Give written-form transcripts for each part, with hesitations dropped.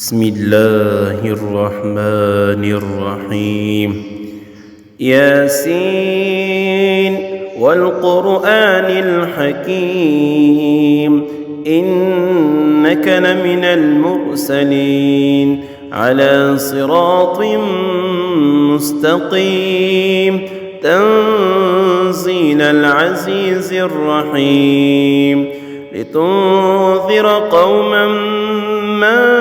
بسم الله الرحمن الرحيم ياسين والقرآن الحكيم إنك لمن المرسلين على صراط مستقيم تنزيل العزيز الرحيم لتنذر قوما ما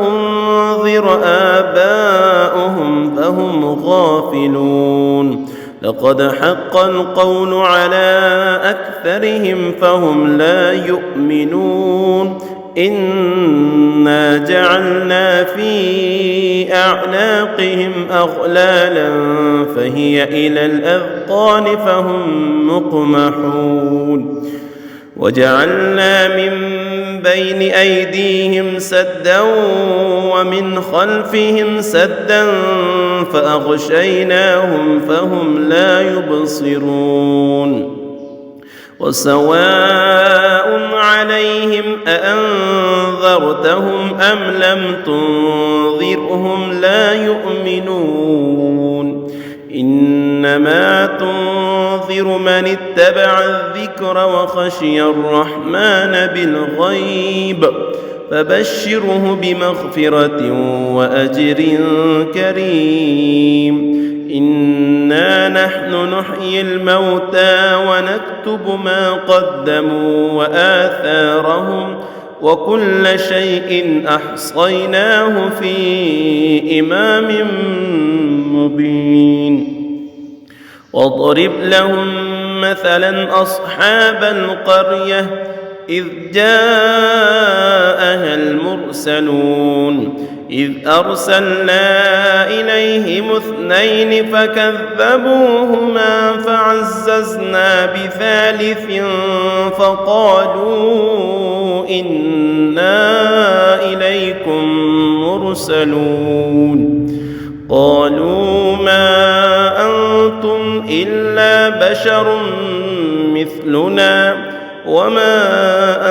أنذر آباؤهم فهم غافلون لقد حق القول على أكثرهم فهم لا يؤمنون إنا جعلنا في أعناقهم أغلالا فهي إلى الأذقان فهم مقمحون وجعلنا من بين أيديهم سدا ومن خلفهم سدا فأغشيناهم فهم لا يبصرون وسواء عليهم أأنذرتهم أم لم تنذرهم لا يؤمنون إنما تنذر من اتبع الذكر وخشي الرحمن بالغيب فبشره بمغفرة وأجر كريم إنا نحن نحيي الموتى ونكتب ما قدموا وآثارهم وكل شيء أحصيناه في إمام مبين واضرب لهم مثلا أصحاب القرية إذ جاءها المرسلون إذ أرسلنا إليهم اثنين فكذبوهما فعززنا بثالث فقالوا إنا إليكم مرسلون قالوا ما أنتم إلا بشر مثلنا وما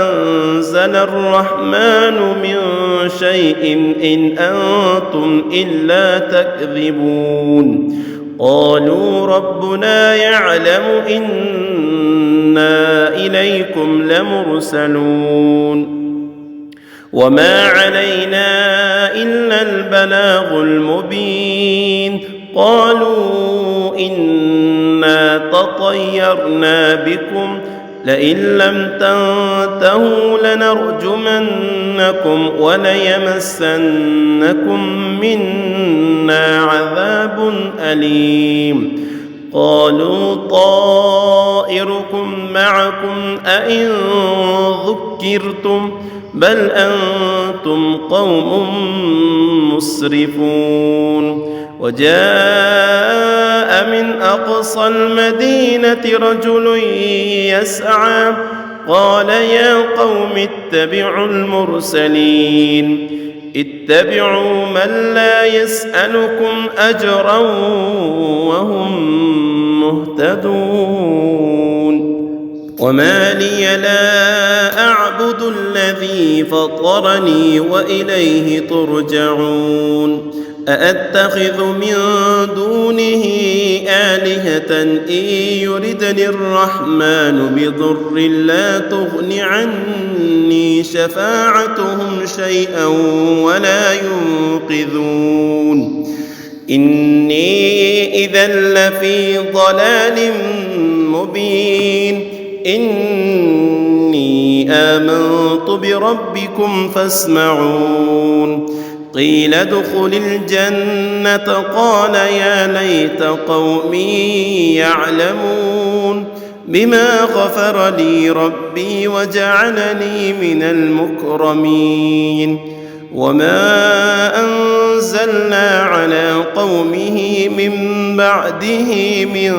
أنزل الرحمن من شيء إن أنتم إلا تكذبون قالوا ربنا يعلم إنا إليكم لمرسلون وما علينا إلا البلاغ المبين قالوا إنا تطيرنا بكم لئن لم تنتهوا لنرجمنكم وليمسنكم منا عذاب أليم قالوا طائركم معكم أئن ذكرتم بل أنتم قوم مسرفون وجاء من أقصى المدينة رجل يسعى قال يا قوم اتبعوا المرسلين اتبعوا من لا يسألكم أجرا وهم مهتدون وما لي لا أعبد الذي فطرني وإليه ترجعون أأتخذ من دونه آلهة إن يردني الرحمن بضر لا تغن عني شفاعتهم شيئا ولا ينقذون إني إذا لفي ضلال مبين إني آمنت بربكم فاسمعون قيل ادخل الجنة قال يا ليت قومي يعلمون بما غفر لي ربي وجعلني من المكرمين وما أنزلنا على قومه من بعده من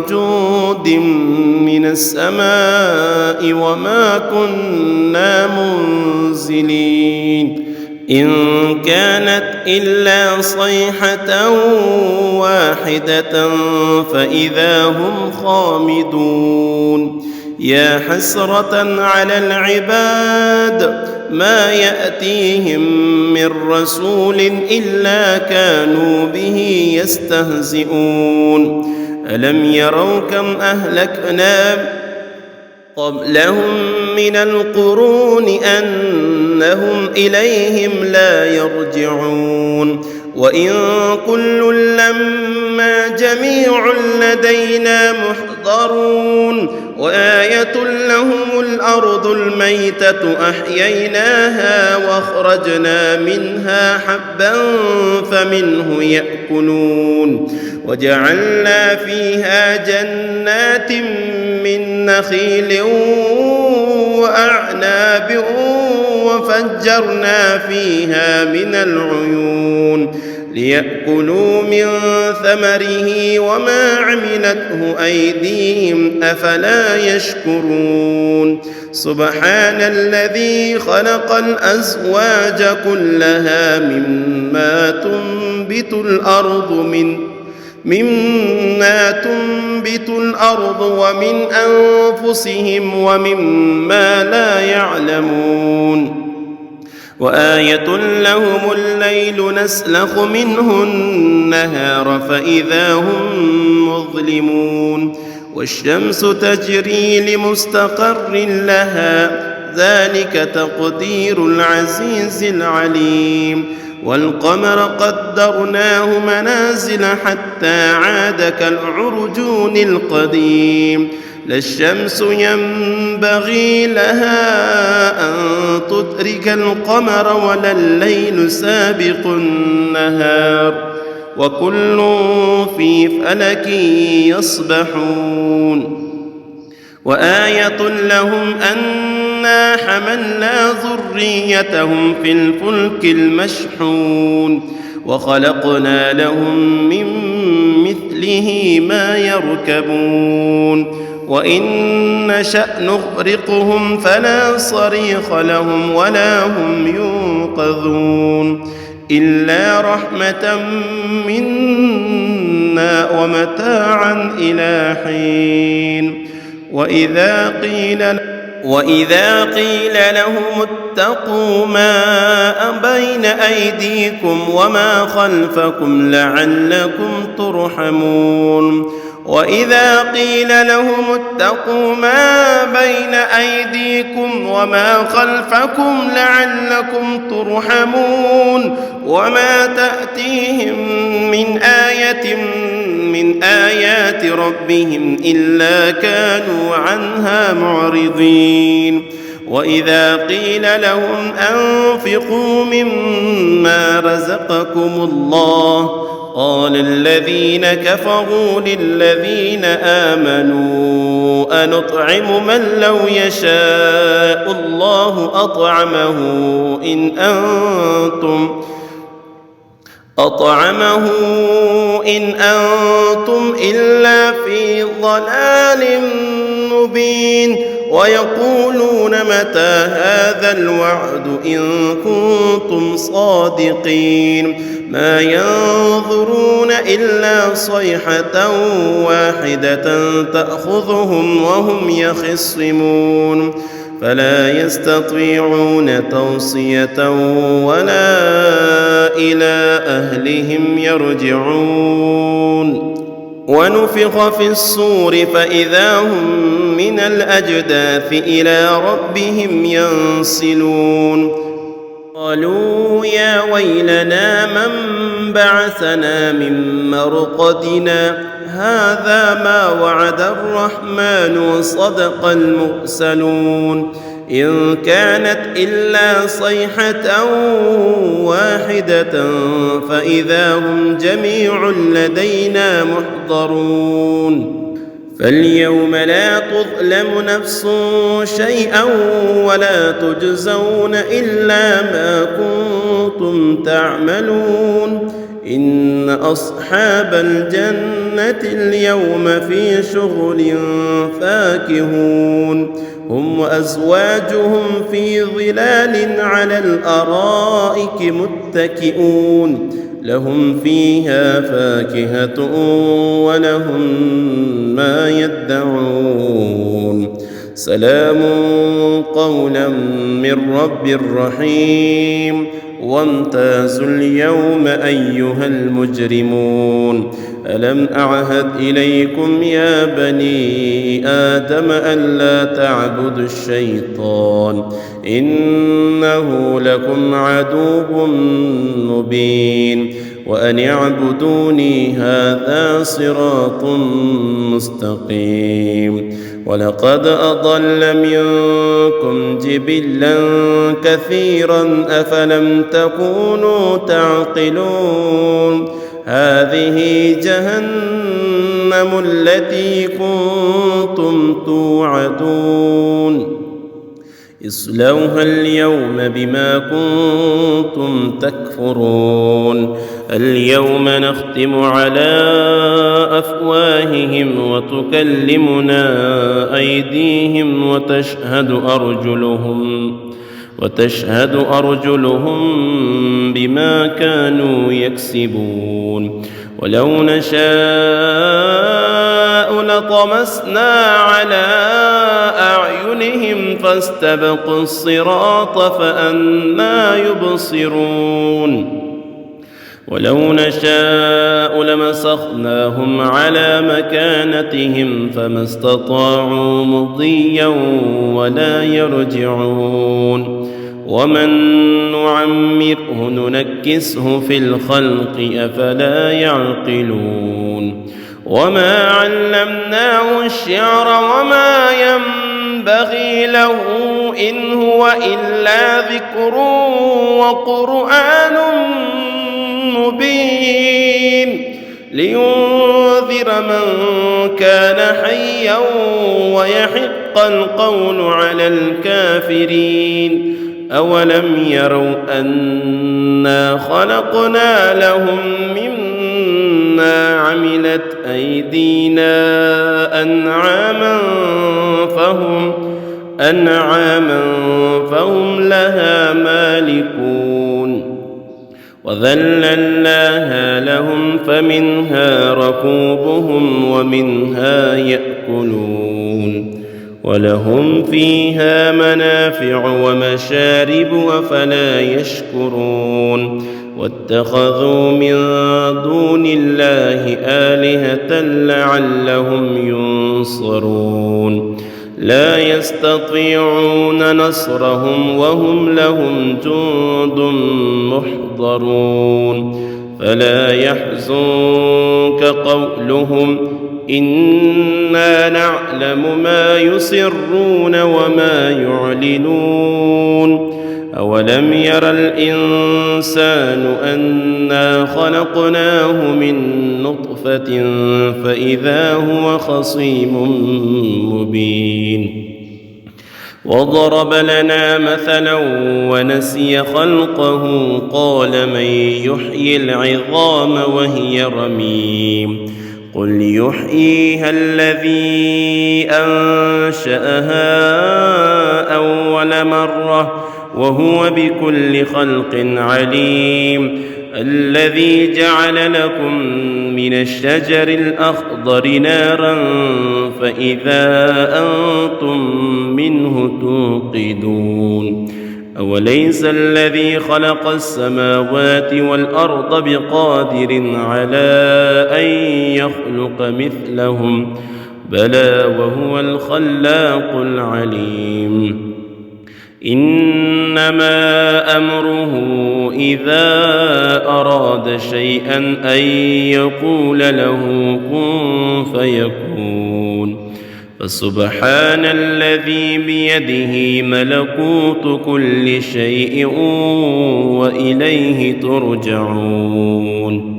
جود من السماء وما كنا منزلين إن كانت إلا صيحة واحدة فإذا هم خامدون يا حسرة على العباد ما يأتيهم من رسول إلا كانوا به يستهزئون ألم يروا كم أهلكنا قبلهم من القرون أنهم إليهم لا يرجعون وإن كل لما جميع لدينا محضرون وآية لهم الأرض الميتة أحييناها وأخرجنا منها حبا فمنه يأكلون وجعلنا فيها جنات من نخيل وأعناب وفجرنا فيها من العيون ليأكلوا من ثمره وما عملته أيديهم أفلا يشكرون سبحان الذي خلق الأزواج كلها مما تنبت الأرض ومن أنفسهم ومما لا يعلمون وآية لهم الليل نسلخ منه النهار فإذا هم مظلمون والشمس تجري لمستقر لها ذلك تقدير العزيز العليم والقمر قدرناه منازل حتى عاد كالعرجون القديم لا الشمس ينبغي لها أن تدرك القمر ولا الليل سابق النهار وكل في فلك يسبحون وآية لهم أنا حملنا ذريتهم في الفلك المشحون وخلقنا لهم من مثله ما يركبون وإن نشأ نغرقهم فلا صريخ لهم ولا هم ينقذون إلا رحمة منا ومتاعا إلى حين وإذا قيل لهم اتقوا ما بين أيديكم وما خلفكم لعلكم ترحمون وإذا قيل لهم اتقوا ما بين أيديكم وما خلفكم لعلكم ترحمون وما تأتيهم من آية من آيات ربهم إلا كانوا عنها معرضين وإذا قيل لهم أنفقوا مما رزقكم الله قال الذين كفروا للذين آمنوا أنطعم من لو يشاء الله أطعمه إن أنتم إلا في ضلال مبين ويقولون متى هذا الوعد إن كنتم صادقين ما ينظرون إلا صيحة واحدة تأخذهم وهم يخصمون فلا يستطيعون توصية ولا إلى أهلهم يرجعون ونفخ في الصور فإذا هم من الأجداث إلى ربهم ينسلون قالوا يا ويلنا من بعثنا من مرقدنا هذا ما وعد الرحمن وصدق المرسلون إن كانت إلا صيحة واحدة فإذا هم جميع لدينا محضرون فاليوم لا تظلم نفس شيئا ولا تجزون إلا ما كنتم تعملون إن أصحاب الجنة اليوم في شغل فاكهون هم وأزواجهم في ظلال على الأرائك متكئون لهم فيها فاكهة ولهم ما يدعون سلام قولا من رب رحيم وامتازوا اليوم أيها المجرمون ألم أعهد إليكم يا بني آدم ألا تعبدوا الشيطان إنه لكم عدو مبين وأن اعبدوني هذا صراط مستقيم ولقد أضل منكم جبلا كثيرا أفلم تكونوا تعقلون هذه جهنم التي كنتم توعدون اصلوها اليوم بما كنتم تكفرون اليوم نختم على أفواههم وتكلمنا أيديهم وتشهد أرجلهم بما كانوا يكسبون ولو نشاء لطمسنا على أعينهم فاستبقوا الصراط فأنى يبصرون ولو نشاء لمسخناهم على مكانتهم فما استطاعوا مضيا ولا يرجعون ومن نعمره ننكسه في الخلق أفلا يعقلون وما علمناه الشعر وما ينبغي له إن هو إلا ذكر وقرآن مبين لينذر من كان حيا ويحق القول على الكافرين أولم يروا أنا خلقنا لهم مما عملت أيدينا أنعاما فهم لها مالكون وذللناها لهم فمنها ركوبهم ومنها يأكلون ولهم فيها منافع ومشارب أفلا يشكرون واتخذوا من دون الله آلهة لعلهم ينصرون لا يستطيعون نصرهم وهم لهم جند محضرون فلا يحزنك قولهم إنا نعلم ما يسرون وما يعلنون أولم ير الإنسان أنا خلقناه من نطفة فإذا هو خصيم مبين وضرب لنا مثلا ونسي خلقه قال من يحيي العظام وهي رميم قل يحييها الذي أنشأها أول مرة وهو بكل خلق عليم الذي جعل لكم من الشجر الأخضر نارا فإذا أنتم منه توقدون أوليس الذي خلق السماوات والأرض بقادر على أن يخلق مثلهم بلى وهو الخلاق العليم إنما أمره إذا أراد شيئا أن يقول له كن فيكون فسبحان الذي بيده ملكوت كل شيء وإليه ترجعون